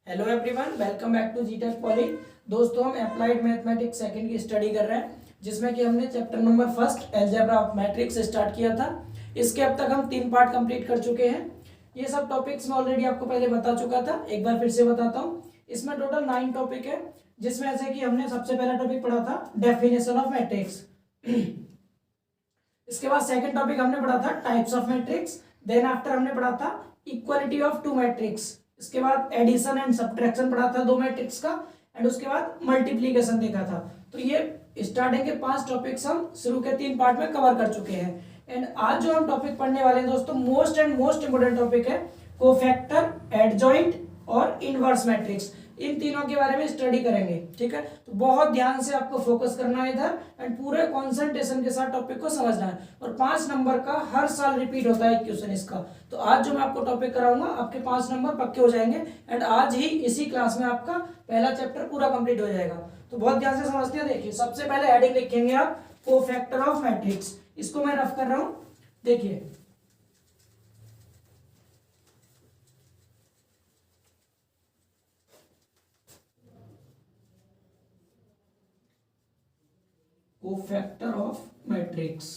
Hello everyone, welcome back to जीटेक पॉली। दोस्तों, हम अप्लाइड मैथमेटिक्स सेकंड की स्टडी कर रहे हैं, जिसमें कि हमने chapter number first algebra of matrix start किया था। इसके अब तक हम 3 पार्ट कंप्लीट कर चुके हैं। ये सब टॉपिक्स मैं ऑलरेडी आपको पहले बता चुका था, एक बार फिर से बताता हूँ। इसमें टोटल 9 टॉपिक है, जिसमें से कि हमने सबसे पहला टॉपिक पढ़ा था डेफिनेशन ऑफ मैट्रिक्स। इसके बाद सेकंड टॉपिक हमने पढ़ा था types of matrix. Then after हमने पढ़ा था इक्वालिटी ऑफ टू मैट्रिक्स। इसके बाद एडिशन एंड सब्ट्रैक्शन पढ़ा था 2 मैट्रिक्स का, एंड उसके बाद मल्टीप्लीकेशन देखा था। तो ये स्टार्टिंग के 5 टॉपिक्स हम शुरू के 3 पार्ट में कवर कर चुके हैं। एंड आज जो हम टॉपिक पढ़ने वाले हैं दोस्तों, मोस्ट इंपोर्टेंट टॉपिक है कोफैक्टर, एडजॉइंट और इनवर्स मैट्रिक्स। इन तीनों के बारे में स्टडी करेंगे, ठीक है। तो बहुत ध्यान से आपको फोकस करना है इधर, एंड पूरे कंसंट्रेशन के साथ टॉपिक को समझना है। और 5 नंबर का हर साल रिपीट होता है क्वेश्चन इसका। तो आज जो मैं आपको टॉपिक कराऊंगा, आपके 5 नंबर पक्के हो जाएंगे, एंड आज ही इसी क्लास में आपका पहला चैप्टर पूरा कंप्लीट हो जाएगा। तो बहुत ध्यान से समझते हैं। देखिए, सबसे पहले हेडिंग लिखेंगे आप कोफैक्टर ऑफ मैट्रिक्स। इसको मैं रफ कर रहा हूं, देखिए। Cofactor of matrix,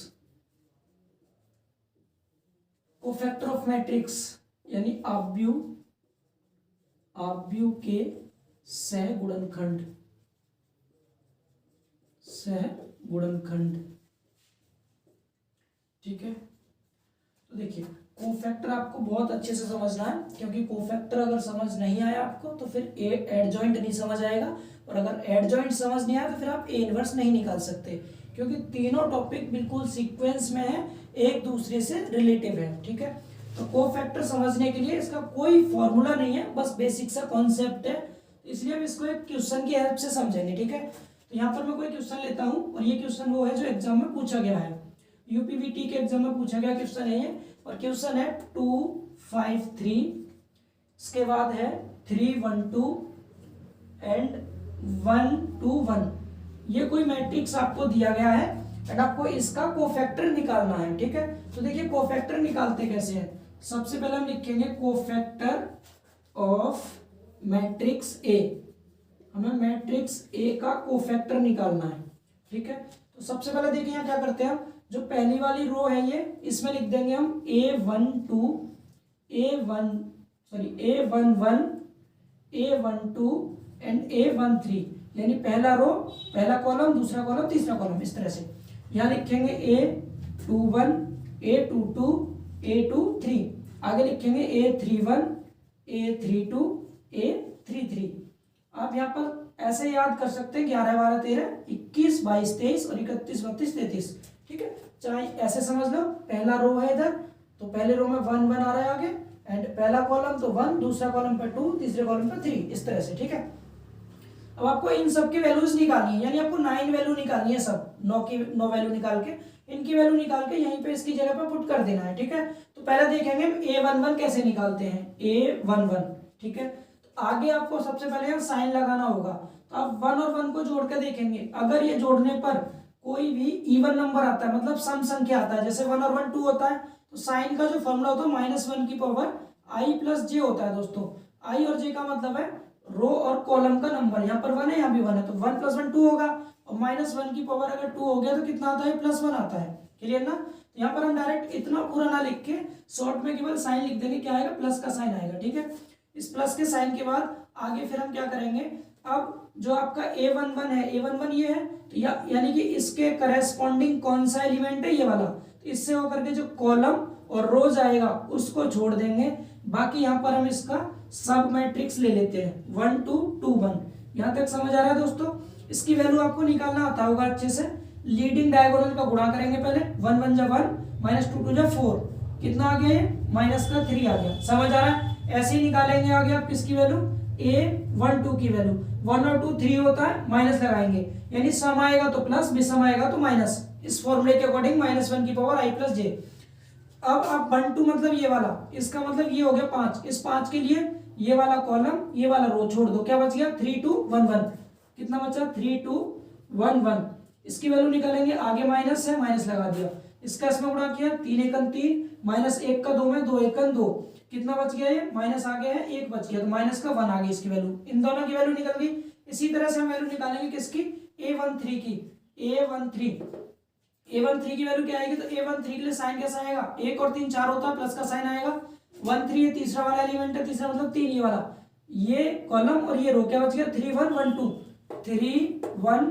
cofactor of matrix यानी आव्यूह के सहगुणनखंड, ठीक है। तो देखिए, कोफैक्टर आपको बहुत अच्छे से समझना है, क्योंकि कोफैक्टर अगर समझ नहीं आया आपको तो फिर एडजॉइंट नहीं समझ आएगा, और अगर एडजॉइंट समझ नहीं आया तो फिर आप ए इनवर्स नहीं निकाल सकते, क्योंकि तीनों टॉपिक बिल्कुल सीक्वेंस में है, एक दूसरे से रिलेटिव है, ठीक है। तो कोफैक्टर समझने के लिए इसका कोई फॉर्मूला नहीं है, बस बेसिक सा कॉन्सेप्ट है, इसलिए हम इसको एक क्वेश्चन की हेल्प से समझेंगे, ठीक है। तो यहाँ पर मैं कोई क्वेश्चन लेता हूँ, और ये क्वेश्चन वो है जो एग्जाम में पूछा गया है, यूपीवीटी के एग्जाम में पूछा गया क्वेश्चन है ये। और क्वेश्चन है 253, इसके बाद है 312 एंड 121। ये कोई मैट्रिक्स आपको दिया गया है, एंड आपको इसका कोफैक्टर निकालना है, ठीक है। तो देखिए, कोफैक्टर निकालते कैसे हैं। सबसे पहले हम लिखेंगे कोफैक्टर ऑफ मैट्रिक्स ए। हमें मैट्रिक्स ए का कोफैक्टर निकालना है, ठीक है। तो सबसे पहले देखिए, यहाँ क्या करते हैं हम, जो पहली वाली रो है ये, इसमें लिख देंगे हम A12 एंड A13, यानी पहला रो, पहला कॉलम, दूसरा कॉलम, तीसरा कॉलम, इस तरह से। यहाँ लिखेंगे A21 A22 A23, आगे लिखेंगे A31 A32 A33। आप यहाँ पर ऐसे याद कर सकते हैं 11 12 13 21 22 23 और 31 32 33, ठीक है। चाहे ऐसे समझ लो, पहला रो है इधर, तो पहले रो में 1 1 आ रहा है आगे, एंड पहला कॉलम तो 1, दूसरा कॉलम पे 2, तीसरे कॉलम पे 3, इस तरह से, ठीक है। अब आपको इन सब की वैल्यूज निकालनी है, यानी आपको 9 वैल्यू निकालनी है, सब 9 वैल्यू निकाल के, इनकी वैल्यू निकाल के यहीं पे इसकी जगह पे पुट कर देना है, ठीक है। तो पहले देखेंगे हम A11 कैसे निकालते हैं, A11, ठीक है। तो आगे आपको सबसे पहले यहाँ साइन लगाना होगा। तो आप 1 और 1 को जोड़ के देखेंगे, अगर ये जोड़ने पर कोई भी इवन नंबर आता है, मतलब सम संख्या आता है, जैसे 1 और 1 2 होता है, तो साइन का जो फॉर्मूला होता है -1 की पावर i प्लस जे होता है दोस्तों। i और j का मतलब है रो और कॉलम का नंबर। यहाँ पर 1 है, यहाँ भी 1 है, तो 1 + 1 2 होगा, और -1 की पावर अगर 2 हो गया तो कितना आता है, +1 आता है। क्लियर ना। तो यहाँ पर हम डायरेक्ट इतना पूरा ना लिख के शॉर्ट में केवल साइन लिख देंगे, क्या आएगा, प्लस का साइन आएगा, ठीक है। इस प्लस के साइन के बाद आगे फिर हम क्या करेंगे, अब जो आपका A11 है, A11 ये है, तो यानी कि इसके करेस्पॉन्डिंग कौन सा एलिमेंट है, ये वाला। तो इससे होकर के जो कॉलम और रो जाएगा उसको छोड़ देंगे। बाकी यहाँ पर हम इसका सब मैट्रिक्स ले लेते हैं 1 2 2 1। यहाँ तक समझ आ रहा है दोस्तों। इसकी वैल्यू आपको निकालना आता होगा अच्छे से। लीडिंग डायगोनल का गुणा करेंगे पहले, 1 1 जा 1 -2 2 जा 4, कितना आ गया, -3 आ गया। समझ आ रहा है। ऐसे ही निकालेंगे आगे आप किसकी वैल्यू, A12 की वैल्यू। 1 और 2 3 होता है, माइनस लगाएंगे, यानी सम आएगा तो प्लस, विषम आएगा तो माइनस। इस फॉर्मूले के अकॉर्डिंग -1 की पावर i प्लस जे। अब आप 1 2 मतलब ये वाला, इसका मतलब ये हो गया 5। इस 5 के लिए ये वाला कॉलम, ये वाला रो छोड़ दो, क्या बच गया, 3 2 1 1। कितना बचा, 3 2 1 1। इसकी वैल्यू निकालेंगे, आगे माइनस है, माइनस लगा दिया। इसका इसमें गुणा किया, 3 1 3, -1 का 2 में 2 1 2, कितना बच गया, ये माइनस आ गया है, एक बच गया, तो माइनस का 1 आ गई इसकी वैल्यू, इन दोनों की वैल्यू निकल गई। इसी तरह से हम वैल्यू निकालेंगे किसकी, A13 की। A13 की वैल्यू क्या आएगी, तो A13 के लिए साइन कैसा आएगा, 1 और 3 4 होता है, प्लस का साइन आएगा, 1 3 ये तीसरा वाला एलिमेंट है, तीसरा मतलब 3 ये वाला, ये कॉलम और ये रो, क्या बच गया 3 1 1 2, 3 1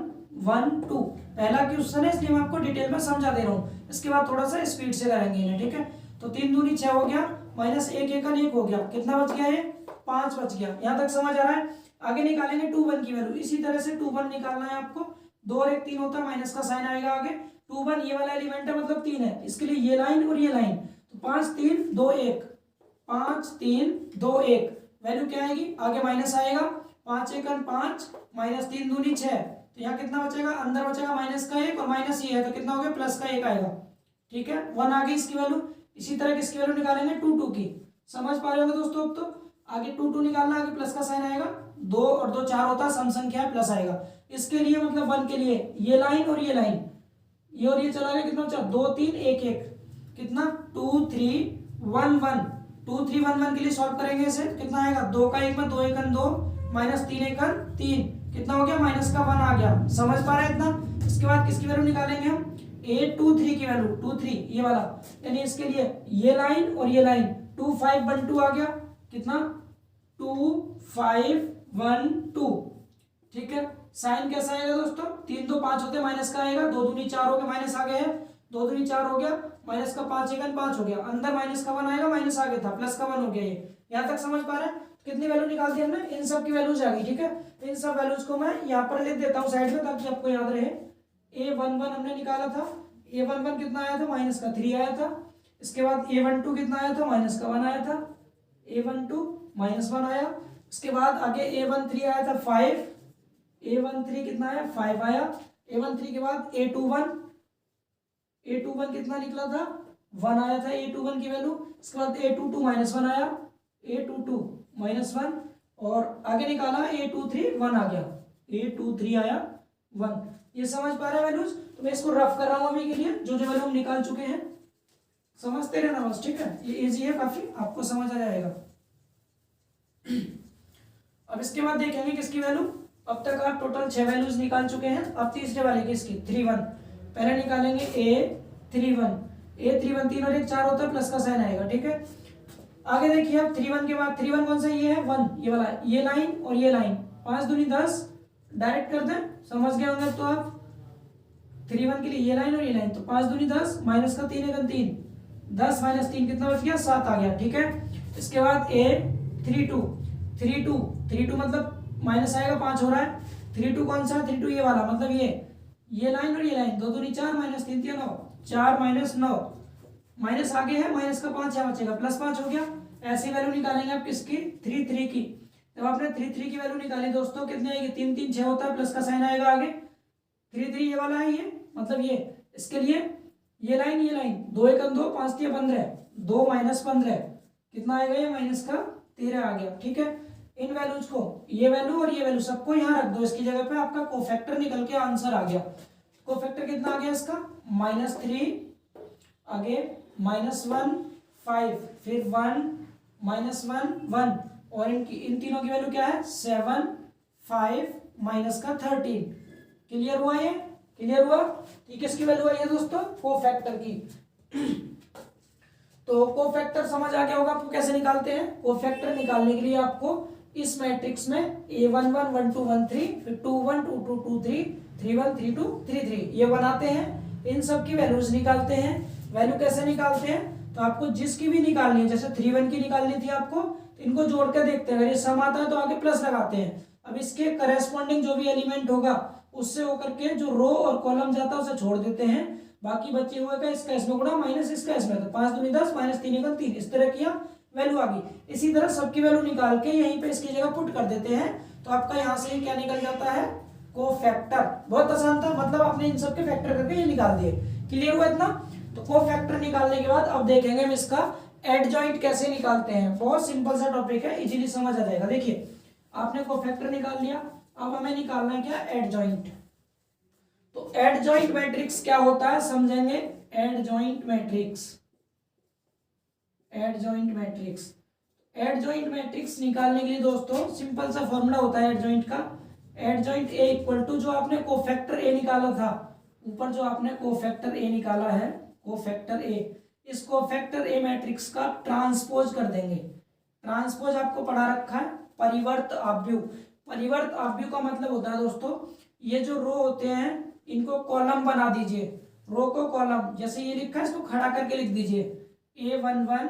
1 2। पहला क्वेश्चन है इसलिए मैं आपको डिटेल में समझा दे रहा हूँ, इसके बाद थोड़ा सा स्पीड से करेंगे इन्हें, ठीक है। तो 3 दूनी 6 हो गया, माइनस 1 1 1 हो गया, कितना बच गया, ये 5 बच गया। यहाँ तक समझ आ रहा है। आगे निकालेंगे 2 1 की वैल्यू, इसी तरह से 2 1 निकालना है आपको, 2 और 1 3 होता है, माइनस का साइन आएगा आगे, 2 1 ये वाला एलिमेंट है मतलब 3 है, इसके लिए ये लाइन और ये लाइन, तो 5 3 2 1, 5 3 2 1, वैल्यू क्या आएगी, आगे माइनस आएगा, 5 1 5 माइनस 3 दूनी 6, तो यहाँ कितना बचेगा, अंदर बचेगा माइनस का 1 और माइनस ये है तो कितना हो गया, प्लस का 1 आएगा, ठीक है, 1 आ गई इसकी वैल्यू। इसी तरह किसकी वैल्यू निकालेंगे, 2 2 की, समझ पा रहे होंगे दोस्तों। अब तो आगे 2 2 निकालना, आगे प्लस का साइन आएगा, 2 और 2 4 होता है, सम संख्या है, प्लस आएगा। इसके लिए मतलब 1 के लिए ये लाइन और ये लाइन, ये और ये चला गया, कितना बचा, 2 3 1 1, कितना 2 3 1 1, 2 3 1 1 के लिए सॉल्व करेंगे इसे, कितना आएगा, 2 का 1 में 2 1 2, माइनस 3 1 3, कितना हो गया, माइनस का 1 आ गया, समझ पा रहे हैं इतना। इसके बाद किसकी वैल्यू निकालेंगे हम, A23 की वैल्यू, 2 3 ये वाला, यानी इसके लिए ये लाइन और ये लाइन, 2 5 1 2 आ गया, कितना 2 5 1 2, ठीक है। साइन कैसा आएगा दोस्तों, 3 2 5 होते हैं, माइनस का आएगा, 2 दूनी 4 हो गया, माइनस आ गया है, 2 दूनी 4 हो गया, माइनस का 5 1 5 हो गया, अंदर माइनस का 1 आएगा, माइनस आ गया था, प्लस का 1 हो गया, ये यहाँ तक समझ पा रहे हैं। कितनी वैल्यू निकाल दी हमने, इन सब की वैल्यूज आ गई, ठीक है। इन सब वैल्यूज को मैं यहाँ पर लिख देता हूँ साइड में ताकि आपको याद रहे। A11 हमने निकाला था, A11 कितना आया था, माइनस का 3 आया था। इसके बाद A12 कितना आया था, माइनस का 1 आया था, A12 माइनस 1 आया। इसके बाद आगे A13 आया था 5, A13 कितना आया, 5 आया। A13 के बाद A21 कितना निकला था, 1 आया था A21 की वैल्यू। इसके बाद A22 माइनस 1 आया, A22 माइनस 1, और आगे निकाला A23 1 आ गया, A23 आया 1। ये समझ पा रहे हैं वैल्यूज, तो मैं इसको रफ कर रहा हूं अभी के लिए, जो जो वैल्यू हम निकाल चुके हैं समझते रहना बस, ठीक है। ये इजी है काफी, आपको समझ आ जाएगा। अब इसके बाद देखेंगे किसकी वैल्यू, अब तक आप टोटल 6 वैल्यूज निकाल चुके हैं। अब तीसरे वाले की, इसकी 3 1, पहले निकालेंगे A31, 3 और 1 4 होता है, प्लस का साइन आएगा, ठीक है। आगे देखिए अब 3 1 के बाद 3 1 कौन सा, ये है 1, ये वाला, ये लाइन और ये लाइन, 5 दूनी 10, डायरेक्ट कर दें, समझ गए होंगे तो आप। 3 1 के लिए ये लाइन और ये लाइन, तो 5 दूनी 10, माइनस का 3 1 3, 10 माइनस 3 कितना बच गया, 7 आ गया, ठीक है। इसके बाद A32 मतलब माइनस आएगा, 5 हो रहा है। 32 कौन सा, 32 ये वाला, मतलब ये लाइन और ये लाइन, 2 दूनी 4, माइनस 3 3 9, 4 माइनस 9, माइनस आगे है, माइनस का 5 यहाँ बचेगा, प्लस 5 हो गया। ऐसी वैल्यू निकालेंगे आप किसकी, 3 3 की। जब आपने 3 3 की वैल्यू निकाली दोस्तों, कितनी आएगी, 3 3 6 होता है, प्लस का साइन आएगा आगे, 3 3 ये वाला है, ये मतलब ये, इसके लिए ये लाइन 2 1 2, 5 3 15, 2 माइनस 15, कितना आएगा, ये माइनस का 13 आ गया, ठीक है। इन वैल्यूज को, ये वैल्यू और ये वैल्यू सबको यहाँ रख दो इसकी जगह पे, आपका कोफैक्टर निकल के आंसर आ गया। कोफैक्टर कितना आ गया इसका, -3, आगे -1 5, फिर 1 -1 1, और इन तीनों की वैल्यू क्या है, 7 5 माइनस का 13। क्लियर हुआ, ये क्लियर हुआ। ठीक है, इसकी वैल्यू आई है दोस्तों कोफैक्टर की। तो कोफैक्टर समझ आ गया होगा आपको कैसे निकालते हैं। कोफैक्टर निकालने के लिए आपको इस मैट्रिक्स में A11 1 2 1 3, फिर 2 1 2 2 2 3 3 1 3 2 3 3, ये बनाते हैं। इन सब की वैल्यूज निकालते हैं। वैल्यू कैसे निकालते हैं, तो आपको जिसकी भी निकालनी है, जैसे 3 1 की निकालनी थी आपको, तो इनको जोड़ कर देखते हैं, अगर ये सम आता है तो आगे प्लस लगाते हैं। अब इसके करेस्पॉन्डिंग जो भी एलिमेंट होगा उससे होकर के जो रो और कॉलम जाता है उसे छोड़ देते हैं, बाकी बचे हुए का इसका इसमें गुणा माइनस इसका इसमें, तो 5 दूनी 10 माइनस 3 1 3, इस तरह किया, वैल्यू आ गई। इसी तरह सबकी वैल्यू निकाल के यहीं पे इसकी जगह पुट कर देते हैं, तो आपका यहाँ से क्या निकल जाता है, कोफैक्टर। बहुत आसान था, मतलब आपने इन सब के फैक्टर करके ये निकाल दिए। क्लियर हुआ इतना। तो कोफैक्टर निकालने के बाद अब देखेंगे हम इसका एडजॉइंट कैसे निकालते हैं। बहुत सिंपल सा टॉपिक है, इजीली समझ आ जाएगा। देखिए आपने कोफैक्टर निकाल लिया, अब हमें निकालना है क्या, एडजॉइंट। तो एडजॉइंट मैट्रिक्स क्या होता है समझेंगे। Adjoint matrix, adjoint matrix adjoint matrix निकालने के लिए दोस्तों सिंपल सा फॉर्मूला होता है एडजॉइंट का। एडजॉइंट ए इक्वल टू जो आपने कोफैक्टर ए निकाला था, ऊपर जो आपने कोफैक्टर ए निकाला है, कोफैक्टर ए, इस कोफैक्टर ए मैट्रिक्स का ट्रांसपोज कर देंगे। ट्रांसपोज आपको पढ़ा रखा है, परिवर्त आव्यूह। परिवर्त आव्यूह का मतलब होता है दोस्तों, ये जो रो होते हैं इनको कॉलम बना दीजिए, रो को कॉलम, जैसे ये लिखा है इसको खड़ा करके लिख दीजिए, A11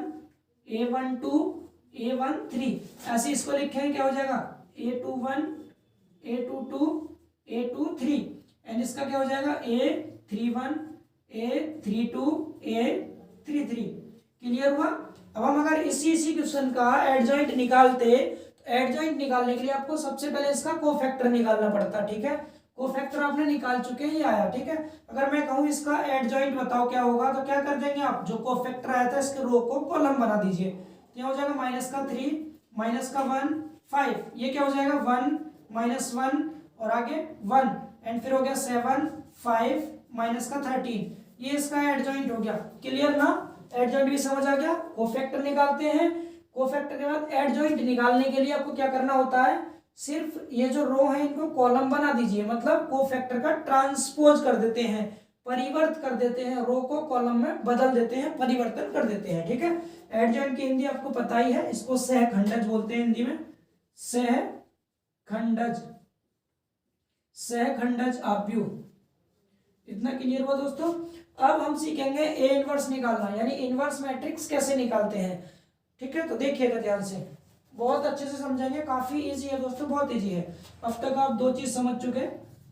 A12 A13, ऐसे इसको लिखेंगे क्या हो जाएगा A21 A22 A23, एंड इसका क्या हो जाएगा A31 A32 A33। क्लियर हुआ। अब हम अगर इसी क्वेश्चन का एडजॉइंट निकालते, तो एडजॉइंट निकालने के लिए आपको सबसे पहले इसका कोफैक्टर निकालना पड़ता, ठीक है। कोफैक्टर आपने निकाल चुके हैं, ये आया, ठीक है। अगर मैं कहूं इसका एडजॉइंट बताओ क्या होगा, तो क्या कर देंगे आप, जो कोफैक्टर आया था इसके रो को कॉलम बना दीजिए। क्या हो जाएगा -3 -1 5, ये क्या हो जाएगा 1 -1 और आगे 1, एंड फिर हो गया 7 5 -13, ये इसका एडजॉइंट हो गया। क्लियर ना, एडजॉइंट भी समझ आ गया। कोफैक्टर निकालते हैं, कोफैक्टर के बाद एडजॉइंट निकालने के लिए आपको क्या करना होता है, सिर्फ ये जो रो है इनको कॉलम बना दीजिए, मतलब कोफैक्टर का ट्रांसपोज कर देते हैं, परिवर्त कर देते हैं, रो को कॉलम में बदल देते हैं, परिवर्तन कर देते हैं, ठीक है। एडजॉइंट की हिंदी आपको पता ही है, इसको सहखंडज बोलते हैं हिंदी में, सहखंडज, सहखंडज आव्यूह। इतना क्लियर हुआ दोस्तों। अब हम सीखेंगे ए इनवर्स निकालना, यानी इनवर्स मैट्रिक्स कैसे निकालते हैं, ठीक है। तो देखिएगा ध्यान से, बहुत अच्छे से समझेंगे, काफी इजी है दोस्तों, बहुत इजी है। अब तक आप दो चीज समझ चुके,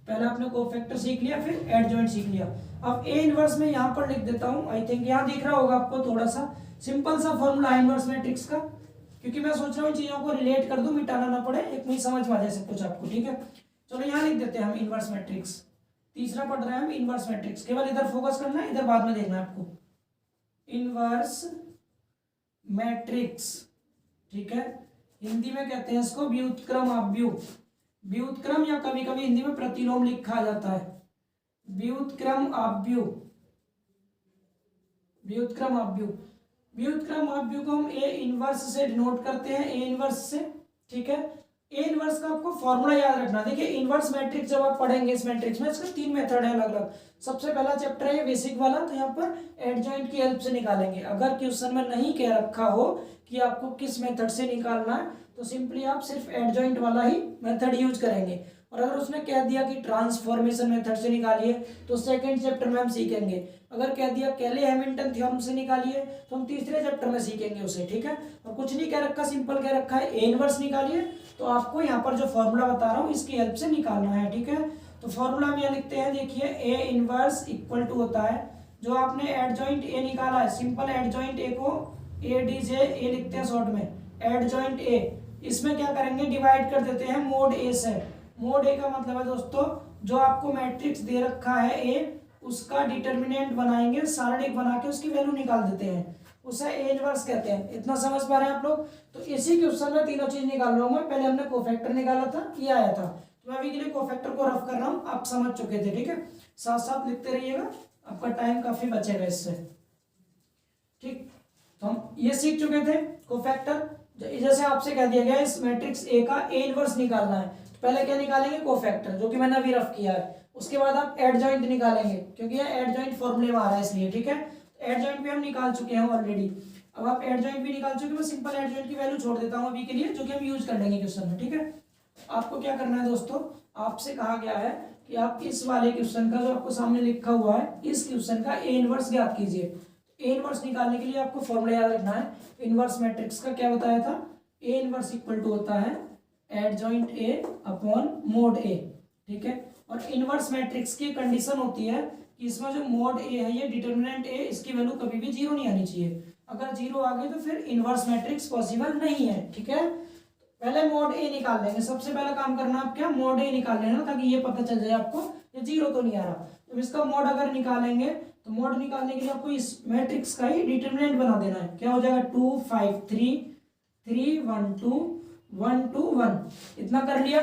पहले आपने कोफैक्टर सीख लिया, फिर एडजॉइंट सीख लिया। अब ए इनवर्स में यहाँ पर लिख देता हूँ, आई थिंक यहाँ दिख रहा होगा आपको थोड़ा सा सिंपल सा फॉर्मूला इनवर्स मैट्रिक्स का, क्योंकि मैं सोच रहा हूँ चीजों को रिलेट कर दूं, मिटाना ना पड़े, एक में समझ में आ जाए सब कुछ आपको, ठीक है। चलो यहाँ लिख देते हैं हम इनवर्स मैट्रिक्स, तीसरा पढ़ रहे हैं हम इनवर्स मैट्रिक्स, केवल इधर फोकस करना है, इधर बाद में देखना है आपको। इनवर्स मैट्रिक्स, ठीक है, हिंदी में कहते हैं इसको व्युत्क्रम आव्यूह, व्युत्क्रम या कभी कभी हिंदी में प्रतिलोम लिखा जाता है, व्युत्क्रम आव्यूह, व्युत्क्रम आव्यूह। व्युत्क्रम आव्यूह को हम ए इनवर्स से डिनोट करते हैं, ए इनवर्स से, ठीक है। ए इनवर्स का आपको फॉर्मूला याद रखना। देखिए इनवर्स मैट्रिक्स जब आप पढ़ेंगे इस मैट्रिक्स में, इसके 3 मेथड है अलग अलग। सबसे पहला चैप्टर है बेसिक वाला, तो यहाँ पर एडजॉइंट की हेल्प से निकालेंगे। अगर क्वेश्चन में नहीं कह रखा हो कि आपको किस मेथड से निकालना है, तो सिंपली आप सिर्फ एडजॉइंट वाला ही मेथड यूज करेंगे। और अगर उसने कह दिया कि ट्रांसफॉर्मेशन मेथड से निकालिए, तो सेकंड चैप्टर में हम सीखेंगे। अगर कह दिया कैले हैमिल्टन थ्योरम से निकालिए, तो हम तीसरे चैप्टर में सीखेंगे उसे, ठीक है। और कुछ नहीं कह रखा, सिंपल कह रखा है ए इनवर्स निकालिए, तो आपको यहाँ पर जो फॉर्मूला बता रहा हूँ इसकी हेल्प से निकालना है, ठीक है। तो फॉर्मूला हम यहाँ लिखते हैं, देखिए ए इनवर्स इक्वल टू होता है, जो आपने एडजॉइंट ए निकाला है, सिंपल एडजॉइंट ए को ए डी जे ए लिखते हैं शॉर्ट में, एडजॉइंट ए, इसमें क्या करेंगे डिवाइड कर देते हैं मोड ए से। मोड ए का मतलब है दोस्तों, जो आपको मैट्रिक्स दे रखा है ए, उसका डिटर्मिनेंट बनाएंगे, सारणिक बना के उसकी वैल्यू निकाल देते हैं, उसे ए इनवर्स कहते हैं। इतना समझ पा रहे हैं आप लोग। तो इसी क्वेश्चन में तीनों चीज निकाल रहा हूँ मैं, पहले हमने कोफैक्टर निकाला था, ये आया था, तो मैं अभी के लिए कोफैक्टर को रफ कर रहा हूँ, आप समझ चुके थे, ठीक है। साथ साथ लिखते रहिएगा, आपका टाइम काफी बचेगा इससे, ठीक। तो हम ये सीख चुके थे कोफैक्टर। जैसे आपसे कह दिया गया इस मैट्रिक्स ए का ए इनवर्स निकालना है, तो पहले क्या निकालेंगे कोफैक्टर, जो कि मैंने अभी रफ किया है। उसके बाद आप एडजॉइंट निकालेंगे, क्योंकि ये एडजॉइंट फॉर्मूले में आ रहा है इसलिए, ठीक है। एडजॉइंट भी हम निकाल चुके हैं ऑलरेडी। अब आप एडजॉइंट भी निकाल चुके हैं, मैं सिंपल एडजॉइंट की वैल्यू छोड़ देता हूं अभी के लिए, जो कि हम यूज कर लेंगे क्वेश्चन में, ठीक है। आपको क्या करना है दोस्तों, आपसे कहा गया है कि आप इस वाले क्वेश्चन का जो आपको सामने लिखा हुआ है, इस क्वेश्चन का ए इनवर्स ज्ञात कीजिए। ए इनवर्स निकालने के लिए आपको फॉर्मूला याद रखना है। इनवर्स मैट्रिक्स का क्या बताया था, ए इनवर्स इक्वल टू होता है एडजॉइंट ए अपॉन मोड ए, ठीक है। और इनवर्स मैट्रिक्स की कंडीशन होती है कि इसमें जो मोड ए है, ये डिटर्मिनेंट ए, इसकी वैल्यू कभी भी 0 नहीं आनी चाहिए। अगर 0 आ गई तो फिर इनवर्स मैट्रिक्स पॉसिबल नहीं है, ठीक है। पहले मोड ए निकाल लेंगे, सबसे पहला काम करना आप क्या, मोड ए निकाल लेना, ताकि ये पता चल जाए आपको ये 0 तो नहीं आ रहा। तो इसका मोड अगर निकालेंगे, तो मोड निकालने के लिए आपको इस मैट्रिक्स का ही डिटर्मिनेंट बना देना है। क्या हो जाएगा 2 5 3 3 1 2 1 2 1, इतना कर लिया।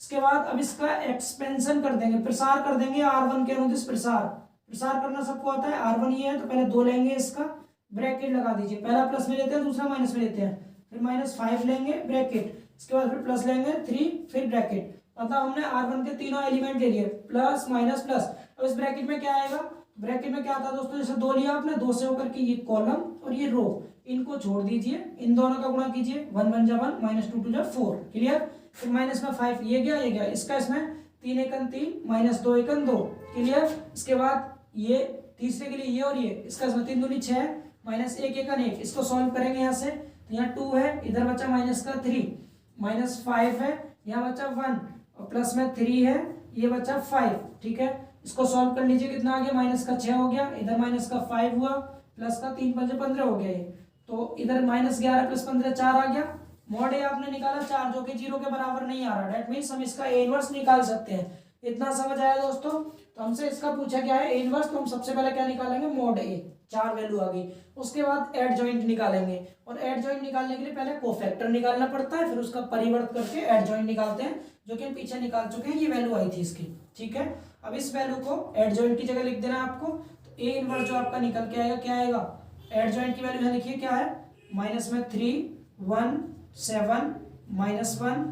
इसके बाद अब इसका एक्सपेंशन कर देंगे, प्रसार कर देंगे, R1 के अनुदिश प्रसार, प्रसार करना सबको आता है। R1 ये है, तो पहले 2 लेंगे, इसका ब्रैकेट लगा दीजिए, पहला प्लस में लेते हैं, दूसरा माइनस में लेते हैं, फिर -5 लेंगे ब्रैकेट, इसके बाद फिर प्लस लेंगे 3 फिर ब्रैकेट, मतलब हमने R1 के तीनों एलिमेंट ले लिए प्लस माइनस प्लस। अब इस ब्रैकेट में क्या आएगा, ब्रैकेट में क्या आता है दोस्तों, जैसे 2 लिया आपने, 2 से होकर के ये कॉलम और ये रो, इनको छोड़ दीजिए, इन दोनों का गुणा कीजिए, 1 1 जा 1 -2 2 जा 4, क्लियर। फिर माइनस में 5 ये गया इसका, इसमें 3 एकन 3 -2 एकन 2, क्लियर। इसके बाद ये तीसरे के लिए ये और ये, इसका इसमें 3 दूनी 6 -1 एकन 1, इसको सॉल्व करेंगे यहाँ से, यहाँ 2 है, इधर बचा माइनस का 3, -5 है, यहाँ बचा 1 और प्लस में 3 है, ये बचा 5, ठीक है। इसको सॉल्व कर लीजिए, कितना आ गया, माइनस का 6 हो गया, इधर माइनस का 5 हुआ, प्लस का 3 5 15 हो गया ये, तो इधर -11 + 15 4 आ गया। मॉड ए आपने निकाला 4, जो कि 0 के बराबर नहीं आ रहा, डेट मीन्स हम इसका ए इनवर्स निकाल सकते हैं। इतना समझ आया दोस्तों। तो हमसे इसका पूछा क्या है, ए इनवर्स, तो हम सबसे पहले क्या निकालेंगे, मॉड ए, 4 वैल्यू आ गई। उसके बाद एड जॉइंट निकालेंगे, और एड जॉइंट निकालने के लिए पहले कोफैक्टर निकालना पड़ता है, फिर उसका परिवर्त करके एड जॉइंट निकालते हैं, जो कि हम पीछे निकाल चुके हैं, ये वैल्यू आई थी इसकी, ठीक है। अब इस वैल्यू को एड जॉइंट की जगह लिख देना आपको, तो ए इनवर्स जो आपका निकल के आएगा, क्या आएगा, एड जॉइंट की वैल्यू है, लिखिए क्या है, माइनस में 3 1 7 -1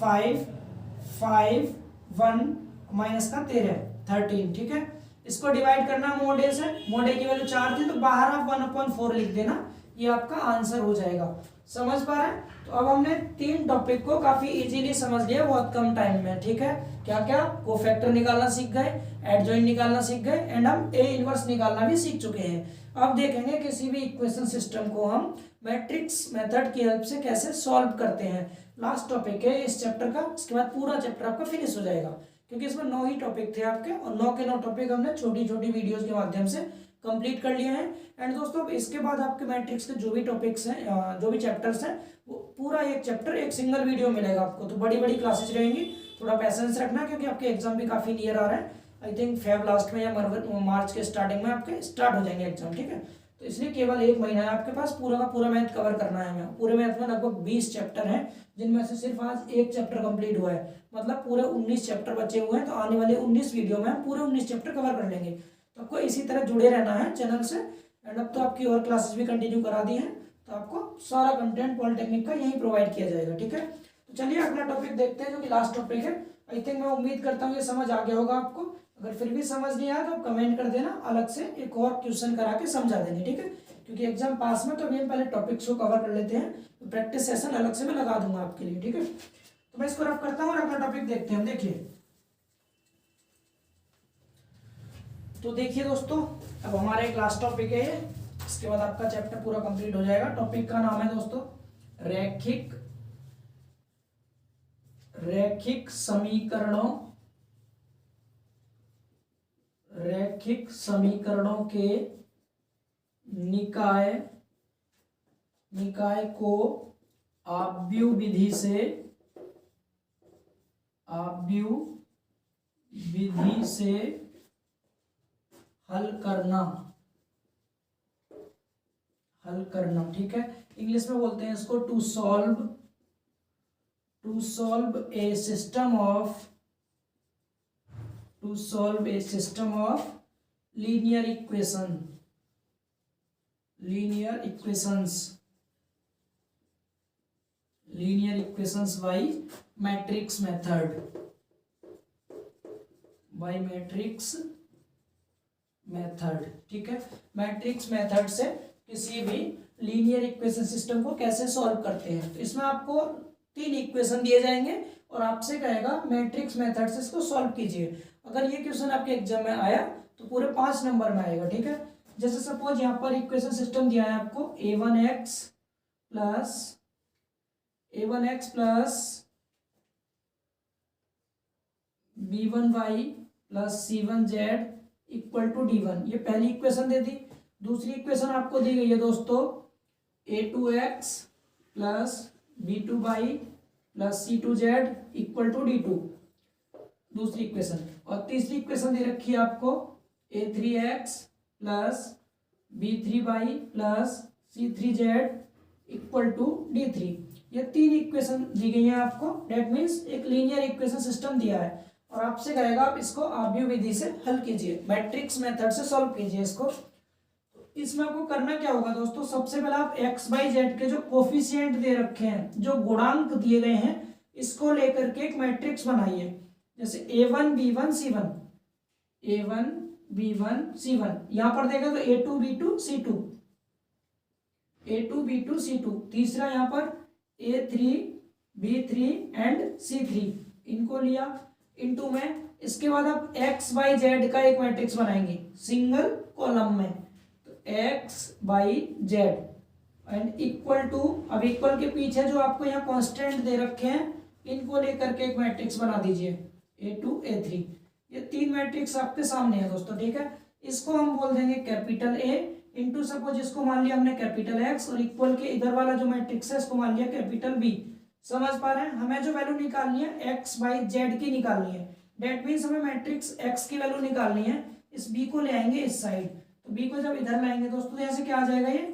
5 5 1 माइनस का 13 ठीक है। इसको डिवाइड करना मोड ए से, मोड ए की वैल्यू 4 थी, तो बाहर आप 1/4 लिख देना, ये आपका आंसर हो जाएगा। समझ पा रहे हैं। तो अब हमने 3 टॉपिक को काफी इजीली समझ लिया बहुत कम टाइम में, ठीक है। क्या क्या, कोफैक्टर निकालना सीख गए, एडजॉइंट निकालना सीख गए, एंड हम ए इनवर्स निकालना भी सीख चुके हैं। अब देखेंगे किसी भी इक्वेशन सिस्टम को हम मैट्रिक्स मेथड की हेल्प से कैसे सॉल्व करते हैं। लास्ट टॉपिक है इस चैप्टर का, इसके बाद पूरा चैप्टर आपका फिनिश हो जाएगा, क्योंकि इसमें 9 ही टॉपिक थे आपके, और 9 के 9 टॉपिक हमने छोटी छोटी वीडियोस के माध्यम से कंप्लीट कर लिए हैं। एंड दोस्तों इसके बाद आपके मैट्रिक्स के जो भी टॉपिक्स हैं, जो भी चैप्टर्स हैं, वो पूरा एक चैप्टर एक सिंगल वीडियो मिलेगा आपको। तो बड़ी बड़ी क्लासेज रहेंगी, थोड़ा पैसेंस रखना, क्योंकि आपके एग्जाम भी काफी नियर आ रहे हैं। आई थिंक फेब लास्ट में या मार्च के स्टार्टिंग में आपके स्टार्ट हो जाएंगे एग्जाम, ठीक है। तो इसलिए केवल 1 महीना है आपके पास, पूरा का पूरा मैथ कवर करना है हमें। पूरे मैथ में लगभग 20 चैप्टर हैं, जिनमें से सिर्फ आज 1 चैप्टर कंप्लीट हुआ है, मतलब पूरे 19 चैप्टर बचे हुए हैं। तो आने वाले 19 वीडियो में हम पूरे 19 चैप्टर कवर कर लेंगे। तो आपको इसी तरह जुड़े रहना है चैनल से। एंड अब तो आपकी और क्लासेस भी कंटिन्यू करा दी हैं, तो आपको सारा कंटेंट पॉलिटेक्निक का यहीं प्रोवाइड किया जाएगा, ठीक है। तो चलिए अगला टॉपिक देखते हैं, जो कि लास्ट टॉपिक है। आई थिंक मैं उम्मीद करता हूँ ये समझ आ गया होगा आपको। अगर फिर भी समझ नहीं आया तो आप कमेंट कर देना, अलग से एक और क्वेश्चन करा के समझा देंगे, ठीक है। क्योंकि एग्जाम पास में तो अभी हम पहले टॉपिक्स को कवर कर लेते हैं, तो प्रैक्टिस सेशन अलग से मैं लगा दूंगा आपके लिए, ठीक है। तो मैं इसको रफ करता हूँ और अगला टॉपिक देखते हैं। देखिए, तो देखिए दोस्तों, अब हमारा एक लास्ट टॉपिक है ये, इसके बाद आपका चैप्टर पूरा कंप्लीट हो जाएगा। टॉपिक का नाम है दोस्तों रैखिक समीकरणों के निकाय को आव्यूह विधि से हल करना, ठीक है। इंग्लिश में बोलते हैं इसको to solve a system of linear equations by matrix method, ठीक है। मैट्रिक्स मेथड से किसी भी लीनियर इक्वेशन सिस्टम को कैसे सॉल्व करते हैं। तो इसमें आपको 3 इक्वेशन दिए जाएंगे और आपसे कहेगा मैट्रिक्स मेथड से इसको सॉल्व कीजिए। अगर ये क्वेश्चन आपके एग्जाम में आया तो पूरे 5 नंबर में आएगा, ठीक है। जैसे सपोज यहाँ पर इक्वेशन सिस्टम दिया है आपको, a1x plus b1y plus c1z equal to d1, ये पहली इक्वेशन दे दी। दूसरी इक्वेशन आपको दी गई है दोस्तों, a2x plus b2y plus c2z equal to d2, दूसरी इक्वेशन। और तीसरी इक्वेशन दे रखी है आपको, a3x plus b3y plus c3z equal to d3। ये 3 इक्वेशन दी गई हैं आपको, डेट मीन्स एक लीनियर इक्वेशन सिस्टम दिया है, और आपसे कहेगा आप इसको आव्यूह विधि से हल कीजिए, मैट्रिक्स मेथड से सॉल्व कीजिए इसको। इसमें आपको करना क्या होगा दोस्तों, सबसे पहले आप एक्स बाई जेड के जो कोफिशिएंट दे रखे हैं, जो गुणांक दिए गए हैं, इसको लेकर के एक मैट्रिक्स बनाइए। जैसे A1 B1 C1, A1 B1 C1, यहां पर देखा तो A2 B2 C2, A2 B2 C2, तीसरा यहां पर A3 B3 एंड C3, इनको लिया इनटू में। इसके बाद आप एक्स बाई जेड का एक मैट्रिक्स बनाएंगे सिंगल कॉलम में, तो x by z and equal to, अब इक्वल के पीछे जो आपको यहाँ कांस्टेंट दे रखे हैं, इनको लेकर के एक मैट्रिक्स बना दीजिए A2 A3। ये तीन मैट्रिक्स आपके सामने है दोस्तों, ठीक है। इसको हम बोल देंगे कैपिटल A इंटू, सपोज इसको मान लिया हमने कैपिटल X, और इक्वल के इधर वाला जो मैट्रिक्स है इसको मान लिया कैपिटल B। समझ पा रहे हैं? हमें जो वैल्यू निकालनी है एक्स बाई जेड की निकालनी है, डेट मीन्स हमें मैट्रिक्स एक्स की वैल्यू निकालनी है। इस बी को ले आएंगे इस साइड, तो बी को जब इधर लाएंगे दोस्तों, तो यहाँ से क्या आ जाएगा, ये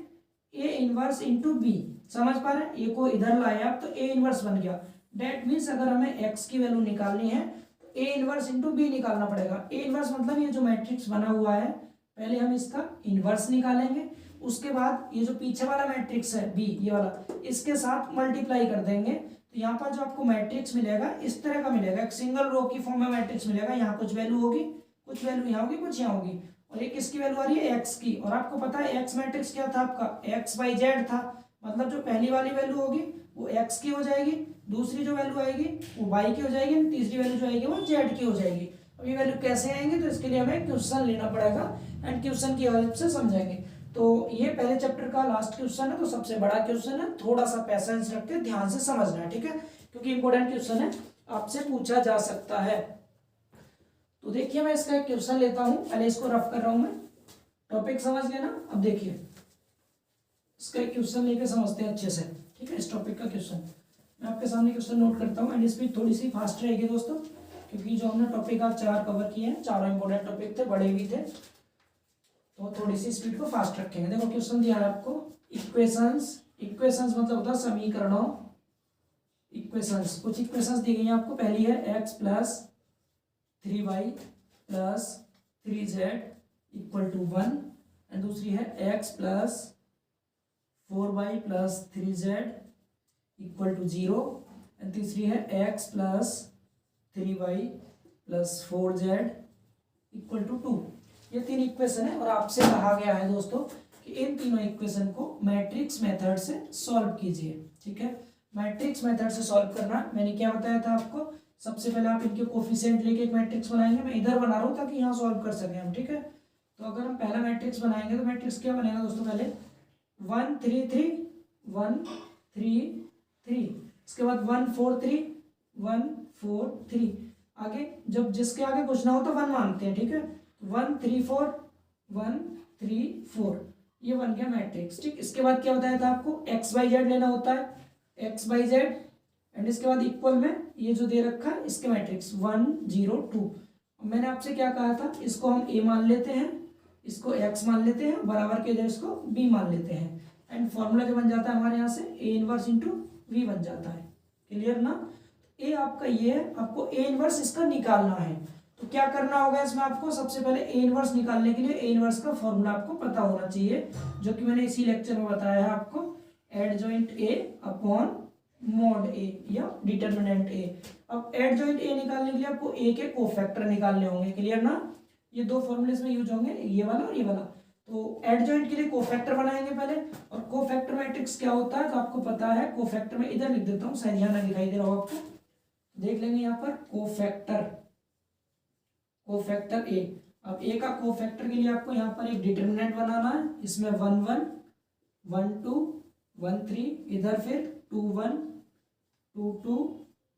ए इनवर्स इंटू बी। समझ पा रहे हैं? ए को इधर लाए आप तो ए इनवर्स बन गया। डेट मीन्स अगर हमें एक्स की वैल्यू निकालनी है तो ए इनवर्स इंटू बी निकालना पड़ेगा। ए इनवर्स मतलब ये जो मैट्रिक्स बना हुआ है, पहले हम इसका इनवर्स निकालेंगे, उसके बाद ये जो पीछे वाला मैट्रिक्स है बी, ये वाला, इसके साथ मल्टीप्लाई कर देंगे। तो यहाँ पर जो आपको मैट्रिक्स मिलेगा इस तरह का मिलेगा, एक सिंगल रो की फॉर्म में मैट्रिक्स मिलेगा। यहाँ कुछ वैल्यू होगी, कुछ वैल्यू यहाँ होगी, कुछ यहाँ होगी, और एक इसकी वैल्यू आ रही है एक्स की। और आपको पता है एक्स मैट्रिक्स क्या था आपका, एक्स बाई जेड था। मतलब जो पहली वाली वैल्यू होगी वो एक्स की हो जाएगी, दूसरी जो वैल्यू आएगी वो वाई की हो जाएगी, तीसरी वैल्यू जो आएगी वो जेड की हो जाएगी। अब ये वैल्यू कैसे आएंगे, तो इसके लिए हमें क्वेश्चन लेना पड़ेगा एंड क्वेश्चन की हेल्प से समझेंगे। तो ये पहले चैप्टर का लास्ट क्वेश्चन है, तो सबसे बड़ा क्वेश्चन है, थोड़ा सा पैसेंस रख के ध्यान से समझना है, ठीक है, क्योंकि इंपॉर्टेंट क्वेश्चन है, आपसे पूछा जा सकता है। तो देखिए मैं इसका एक क्वेश्चन लेता हूं, पहले इसको रफ कर रहा हूं मैं, टॉपिक समझ लेना। अब देखिए इसका एक क्वेश्चन लेके समझते हैं अच्छे से, ठीक है। इस टॉपिक का क्वेश्चन मैं आपके सामने क्वेश्चन नोट करता हूँ, एंड स्पीड थोड़ी सी फास्ट रहेगी दोस्तों, क्योंकि जो हमने टॉपिक आज 4 कवर किए हैं, चारों इंपॉर्टेंट टॉपिक थे, बड़े भी थे, तो थोड़ी सी स्पीड को फास्ट रखेंगे। देखो क्वेश्चन दिया है आपको, इक्वेशंस, इक्वेशंस मतलब होता है समीकरणों, इक्वेशंस, कुछ इक्वेशंस दी गई हैं आपको। पहली है x plus 3y plus 3z equal to 1, and दूसरी है x plus 4y plus 3z equal to 0, and तीसरी है x plus 3y plus 4z equal to 2। ये तीन इक्वेशन है, और आपसे कहा गया है दोस्तों कि इन तीनों इक्वेशन को मैट्रिक्स मेथड से सॉल्व कीजिए, ठीक है। मैट्रिक्स मेथड से सॉल्व करना, मैंने क्या बताया था आपको, सबसे पहले आप इनके कोफिशिएंट लेके एक मैट्रिक्स बनाएंगे। मैं इधर बना रहा हूँ ताकि यहाँ सॉल्व कर सकें हम, ठीक है। तो अगर हम पहला मैट्रिक्स बनाएंगे तो मैट्रिक्स क्या बनेगा दोस्तों, पहले 1 3 3 1 3 3, इसके बाद 1 4 3 1 4 3, आगे जब जिसके आगे कुछ ना हो तो 1 मानते हैं, ठीक है। 1 3 4 1 3 4, ये बन गया मैट्रिक्स, ठीक। इसके बाद क्या बताया था आपको, एक्स बाई जेड लेना होता है, एक्स बाई जेड, एंड इसके बाद इक्वल में ये जो दे रखा है इसके मैट्रिक्स 1 0 2। मैंने आपसे क्या कहा था, इसको हम ए मान लेते हैं, इसको एक्स मान लेते हैं, बराबर के इधर इसको बी मान लेते हैं, एंड फॉर्मूला जो बन जाता है हमारे यहाँ से ए इनवर्स इंटू वी बन जाता है। क्लियर ना? ए आपका ये है, आपको ए इनवर्स इसका निकालना है। तो क्या करना होगा इसमें आपको, सबसे पहले ए इनवर्स निकालने के लिए ए इनवर्स का फॉर्मूला आपको पता होना चाहिए, जो कि मैंने इसी लेक्चर में बताया है आपको, एडजॉइंट ए अपॉन मॉड ए या डिटरमिनेंट ए। अब एडजॉइंट ए निकालने के लिए आपको ए के कोफैक्टर निकालने होंगे। क्लियर ना? ये दो फॉर्मूले इसमें यूज होंगे, ये वाला और ये वाला। तो एडजॉइंट के लिए कोफैक्टर बनाएंगे पहले, और कोफैक्टर मैट्रिक्स क्या होता है तो आपको पता है। कोफैक्टर में इधर लिख देता हूँ, शायद यहाँ ना दिखाई दे रहा हो आपको, देख लेंगे यहाँ पर कोफैक्टर, कोफैक्टर ए। अब ए का कोफैक्टर के लिए आपको यहाँ पर एक डिटरमिनेंट बनाना है, इसमें 1 1 1 2 1 3, इधर फिर 2 1 2 2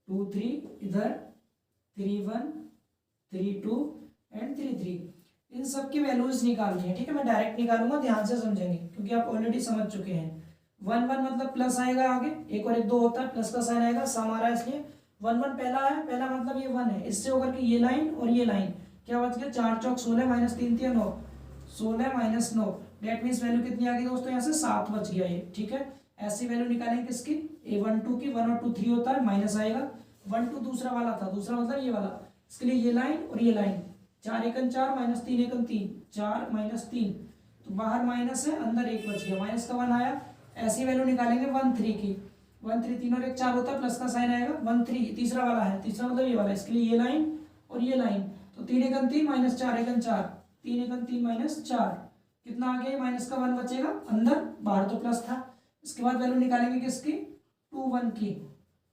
2 3, इधर 3 1 3 2 एंड 3 3। इन सब की वैल्यूज निकालनी है, ठीक है। मैं डायरेक्ट निकालूंगा, ध्यान से समझेंगे क्योंकि आप ऑलरेडी समझ चुके हैं। 1 1 मतलब प्लस आएगा, आगे एक और एक 2 होता है, प्लस का साइन आएगा, सम आ रहा है इसलिए 1 1 पहला है, पहला मतलब ये 1 है, इससे होकर के ये लाइन और ये लाइन क्या बच गया, 4 चौक 16 minus 3 3 9, 16 minus 9, that means value कितनी आ गई दोस्तों, यहाँ से 7 बच गया ये, ठीक है। ऐसी वैल्यू निकालेंगे किसकी, ए 1 2 की, 1 और 2 3 होता है, माइनस आएगा, 1 2 दूसरा वाला था, दूसरा मतलब ये वाला, इसके लिए ये लाइन और ये लाइन, 4 1 4 माइनस 3 1 3, 4 माइनस 3, तो बाहर माइनस है, अंदर एक बच गया, माइनस का 1 आया। ऐसी वैल्यू निकालेंगे 1 3 की, 1 3 3 और 1 4 होता है, प्लस का साइन आएगा। 1 3 तीसरा वाला है, तीसरा मतलब ये वाला, इसके लिए ये लाइन और ये लाइन। तो 3 एकम 3 माइनस 4 एकम 4, 3 एकम 3 माइनस 4, कितना आ गया, माइनस का 1 बचेगा अंदर, बाहर तो प्लस था। इसके बाद वैल्यू निकालेंगे किसकी, 2 1 की,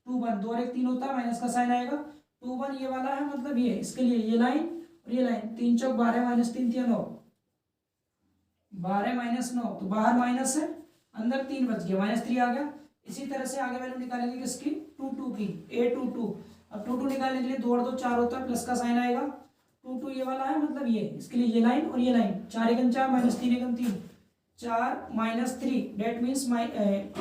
2 1, 2 और 1 3 होता है, माइनस का साइन आएगा। 2 1 ये वाला है, मतलब ये, इसके लिए ये लाइन और ये लाइन। 3 चौक 12 माइनस 3 3 9, 12 माइनस 9, तो बाहर माइनस है, अंदर 3 बच गया, माइनस 3 आ गया। इसी तरह से आगे वैल्यू निकालेंगे किसकी, 2 2 की, A22। अब 2 2 निकालने के लिए 2 और 2 4 होता है, प्लस का साइन आएगा। 2 2 ये वाला है, मतलब ये, इसके लिए ये लाइन और ये line. 4 Ekam 4 minus 3 Ekam 3, 4 minus 3, that means 1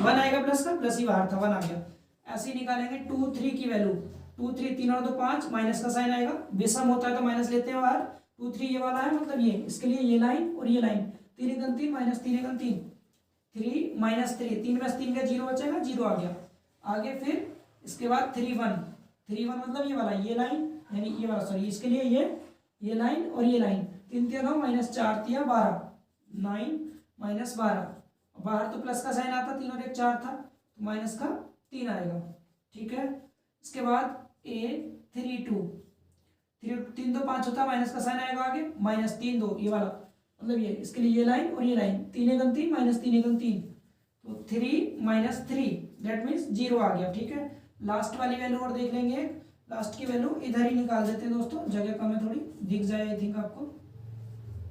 आएगा, प्लस का प्लस ही बाहर था, 1 आ गया। ऐसे ही निकालेंगे 2 3 की वैल्यू, 2 3 3 और 2 5, माइनस का साइन आएगा, विषम होता है तो माइनस लेते हैं बाहर। 2 3 ये वाला है, मतलब ये, इसके लिए ये लाइन और ये लाइन। 3 एकम 3 माइनस 3 एकम 3, 3 माइनस 3, 3 में 3 का 0 बचेगा, 0 आ गया। आगे फिर इसके बाद 3 1, 3 1 मतलब ये वाला, ये लाइन, यानी ये वाला, सॉरी, इसके लिए ये लाइन और ये लाइन। 3 3 9 माइनस 4 3 12, 9 माइनस 12, बाहर तो प्लस का साइन आता, 3 और 1 4 था, तो माइनस का 3 आएगा, ठीक है। इसके बाद A 3 2, 3 2 5 होता है, माइनस का साइन आएगा आगे, माइनस 3 2 ये वाला, मतलब ये, इसके लिए ये लाइन और ये लाइन। 3 एकम 3 माइनस 3 एकम 3, तो 3 माइनस 3, दैट मीन्स 0 आ गया, ठीक है। लास्ट वाली वैल्यू और देख लेंगे, लास्ट की वैल्यू इधर ही निकाल देते हैं दोस्तों, जगह कम है थोड़ी, दिख जाए आई थिंक आपको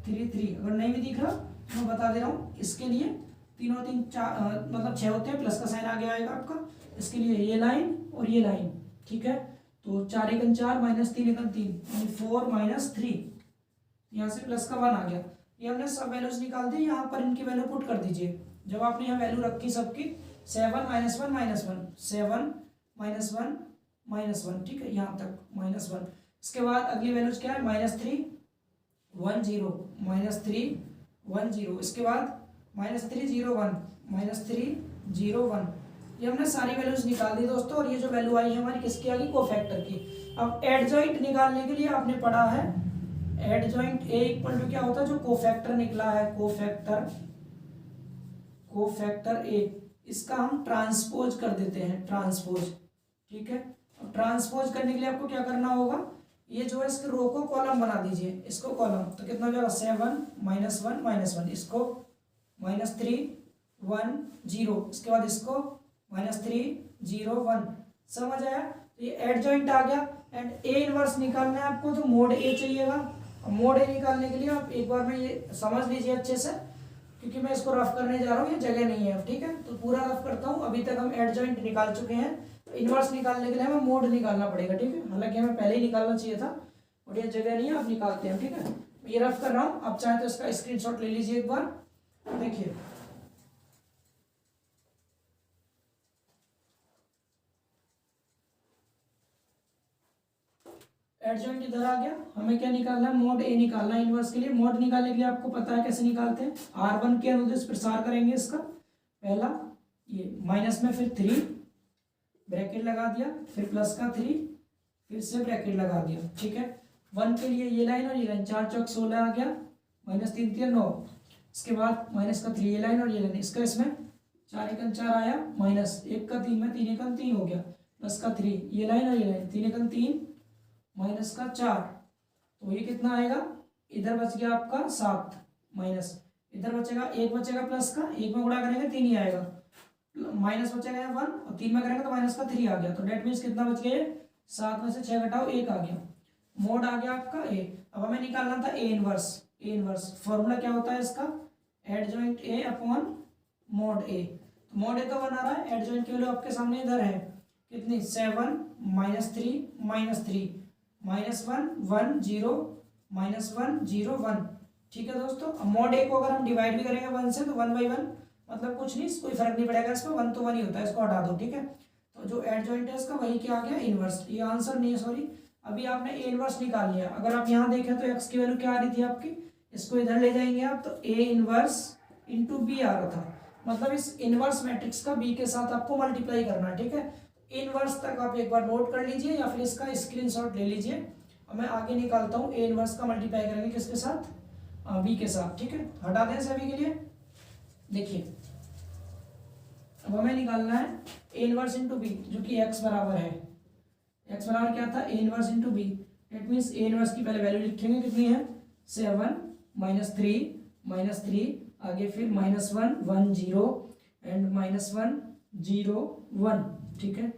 3 3, अगर नहीं भी दिख रहा तो मैं बता दे रहा हूँ। इसके लिए 3 और 3 4 मतलब 6 होते हैं, प्लस का साइन आगे आएगा आपका, इसके लिए ये लाइन और ये लाइन, ठीक है। तो 4 एकम 4 माइनस 3 एकम 3, यानी 4 माइनस 3, यहाँ से प्लस का 1 आ गया। ये हमने सब वैल्यूज निकाल दी, यहाँ पर इनकी वैल्यू पुट कर दीजिए। जब आपने यहाँ वैल्यू रखी सबकी, 7 माइनस 1 माइनस 1, 7 माइनस 1 माइनस 1, ठीक है, यहाँ तक माइनस 1। इसके बाद अगली वैल्यूज क्या है, माइनस 3 1 0, माइनस 3 1 0, इसके बाद माइनस 3 0 1, माइनस 3 0 1। ये हमने सारी वैल्यूज निकाल दी दोस्तों, और ये जो वैल्यू आई है हमारी किसकी आ गई, कोफैक्टर की। अब एडजॉइंट निकालने के लिए आपने पढ़ा है एडजॉइंट A इक्वल टू क्या होता है, जो कोफैक्टर निकला है, कोफैक्टर A, इसका हम ट्रांसपोज कर देते हैं, ट्रांसपोज, ठीक है। अब ट्रांसपोज करने के लिए आपको क्या करना होगा, ये जो है इसके रो को कॉलम बना दीजिए, इसको कॉलम, तो कितना हो जाएगा, 7 माइनस 1 माइनस 1, इसको माइनस 3 1 0, इसके बाद इसको माइनस 3 0 1, समझ आया। तो ये एडजॉइंट आ गया। एंड A इनवर्स निकालना है आपको, तो मोड A चाहिएगा। मोड A निकालने के लिए आप एक बार में ये समझ लीजिए अच्छे से, क्योंकि मैं इसको रफ करने जा रहा हूँ, ये जगह नहीं है, ठीक है। तो पूरा रफ करता हूँ। अभी तक हम एडजॉइंट निकाल चुके हैं, तो इनवर्स निकालने के लिए हमें मोड निकालना पड़ेगा, ठीक है। हालांकि हमें पहले ही निकालना चाहिए था, और ये जगह नहीं है, अब निकालते हैं, ठीक है। ये रफ कर रहा हूँ, आप चाहे तो इसका स्क्रीनशॉट ले लीजिए एक बार, देखिए। एडजॉइंट इधर आ गया, हमें क्या निकालना है, मोड A निकालना है इनवर्स के लिए। मोड निकालने के लिए आपको पता है कैसे निकालते हैं, R1 के अनुदिश प्रसार करेंगे इसका, पहला ये माइनस में, फिर 3 ब्रैकेट लगा दिया, फिर प्लस का 3, फिर से ब्रैकेट लगा दिया, ठीक है। 1 के लिए ये लाइन और ये लाइन, 4 चौक 16 आ गया, माइनस 3 3 9, इसके बाद माइनस का 3 ये लाइन और ये लाइन, इसका इसमें 4 एकम 4 आया, माइनस 1 का 3 में 3 एकम 3 हो गया, प्लस का 3 ये लाइन और ये लाइन, 3 एकम 3 माइनस का 4, तो ये कितना आएगा, इधर बच गया आपका 7, माइनस इधर बचेगा 1 बचेगा प्लस का, 1 में गुणा करेंगे 3 ही आएगा, माइनस बचेगा 1 और 3 में करेंगे तो माइनस का 3 आ गया। तो डेट मीन्स कितना बच गया, 7 में से 6 घटाओ 1 आ गया, मोड आ गया आपका A। अब हमें निकालना था A इनवर्स। फॉर्मूला क्या होता है इसका, adjoint A upon mode A। तो मोड A तो बना रहा है, एडजॉइंट की वैल्यू आपके सामने इधर है, कितनी, 7 माइनस 3 माइनस 3 माइनस 1 1 0 माइनस 1 0 1, ठीक है दोस्तों। अब मोड A को अगर हम डिवाइड भी करेंगे 1 से, तो 1 बाई 1 मतलब कुछ नहीं, कोई फर्क नहीं पड़ेगा इसमें, 1 तो 1 ही होता है, इसको हटा दो, ठीक है। तो जो एडजॉइंट है इसका वही क्या आ गया, इनवर्स। ये आंसर नहीं है, सॉरी, अभी आपने A इनवर्स निकाल लिया। अगर आप यहाँ देखें तो x की वैल्यू क्या आ रही थी आपकी, इसको इधर ले जाएंगे आप, तो A इनवर्स इंटू B आ रहा था, मतलब इस इनवर्स मैट्रिक्स का B के साथ आपको मल्टीप्लाई करना है, ठीक है। इनवर्स तक आप एक बार नोट कर लीजिए, या फिर इसका स्क्रीनशॉट ले लीजिए। और मैं आगे निकालता हूँ, A इनवर्स का मल्टीप्लाई करेंगे किसके साथ, v के साथ, ठीक है। हटा दें सभी के लिए। देखिए अब हमें निकालना है a इनवर्स इंटू बी, जो कि x बराबर है, x बराबर क्या था, a inverse into B. That means a inverse की पहले वैल्यू लिखेंगे, कितनी है 7 -3 आगे फिर -1 1 0 एंड -1 0 1, ठीक है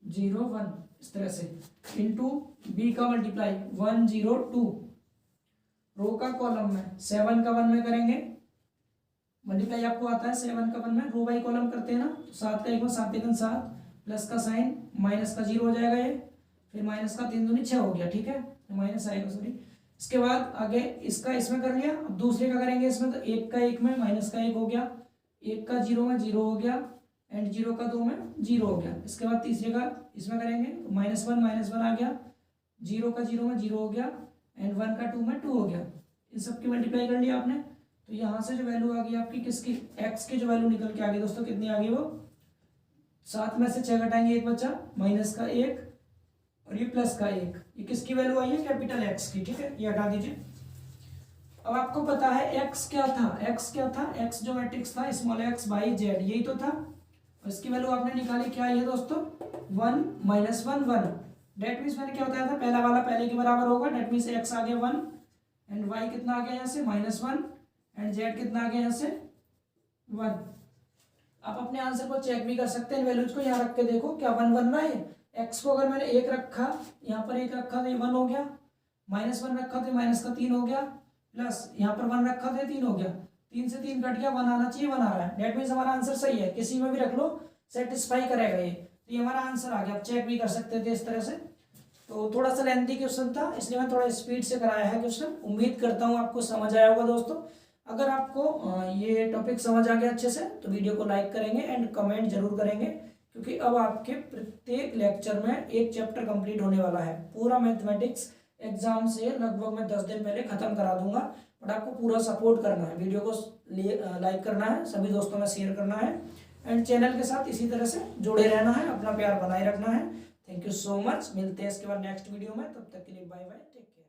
0 1 इस तरह से, इंटू बी का मल्टीप्लाई 1 0 2, रो का कॉलम में 7 का 1 में करेंगे मल्टीप्लाई, आपको आता है 7 का 1 में, रो बाई कॉलम करते हैं ना, तो 7 का 1 में 7 3 7, प्लस का साइन माइनस का 0 हो जाएगा ये, फिर माइनस का 3 दूनी 6 हो गया, ठीक है माइनस आएगा सॉरी। इसके बाद आगे इसका इसमें कर लिया, अब दूसरे का करेंगे इसमें, तो 1 का 1 में माइनस का 1 हो गया, 1 का 0 में 0 हो गया एंड 0 का 2 में 0 हो गया। इसके बाद तीसरे का इसमें करेंगे तो -1 आ गया, 0 का 0 में 0 हो गया एंड 1 का 2 में 2 हो गया। इन सब की मल्टीप्लाई कर लिया आपने, तो यहाँ से जो वैल्यू आ गई आपकी किसकी, x की जो वैल्यू निकल के आ गई दोस्तों, कितनी आ गई वो 7 में से 6 घटाएंगे 1 बचा, माइनस का 1 और ये प्लस का 1, ये किसकी वैल्यू आई है, कैपिटल X की, ठीक है ये हटा दीजिए। अब आपको पता है x क्या था, x जो मैट्रिक्स था स्मॉल x बाई जेड, यही तो था, और इसकी वैल्यू आपने निकाली, क्या है दोस्तों 1 -1 1। डेट मीन्स मैंने क्या बताया था, पहला वाला पहले के बराबर होगा, डेट मीन्स x आ गया 1 एंड y कितना आ गया यहाँ से -1 एंड z कितना आ गया यहाँ से 1। आप अपने आंसर को चेक भी कर सकते हैं, वैल्यूज को यहाँ रख के देखो क्या 1 1 रहा है। x को अगर मैंने 1 रखा, यहाँ पर 1 रखा तो ये 1 हो गया, -1 रखा तो माइनस का 3 हो गया, प्लस यहाँ पर 1 रखा तो 3 हो गया, 3 से 3 कट गया, 1 आना चाहिए 1 आ रहा है। डेट मीन्स हमारा आंसर सही है, किसी में भी रख लो सेटिस्फाई करेगा ये, तो ये हमारा आंसर आ गया। आप चेक भी कर सकते थे इस तरह से। तो थोड़ा सा लेंथी क्वेश्चन था, इसलिए मैं थोड़ा स्पीड से कराया है क्वेश्चन। उम्मीद करता हूँ आपको समझ आया होगा दोस्तों। अगर आपको ये टॉपिक समझ आ गया अच्छे से तो वीडियो को लाइक करेंगे एंड कमेंट जरूर करेंगे, क्योंकि अब आपके प्रत्येक लेक्चर में एक चैप्टर कंप्लीट होने वाला है। पूरा मैथमेटिक्स एग्जाम से लगभग मैं 10 दिन पहले खत्म करा दूंगा, बट आपको पूरा सपोर्ट करना है, वीडियो को लाइक करना है, सभी दोस्तों में शेयर करना है एंड चैनल के साथ इसी तरह से जुड़े रहना है, अपना प्यार बनाए रखना है। थैंक यू सो मच, मिलते हैं इसके बाद नेक्स्ट वीडियो में, तब तक के लिए बाय बाय, टेक केयर।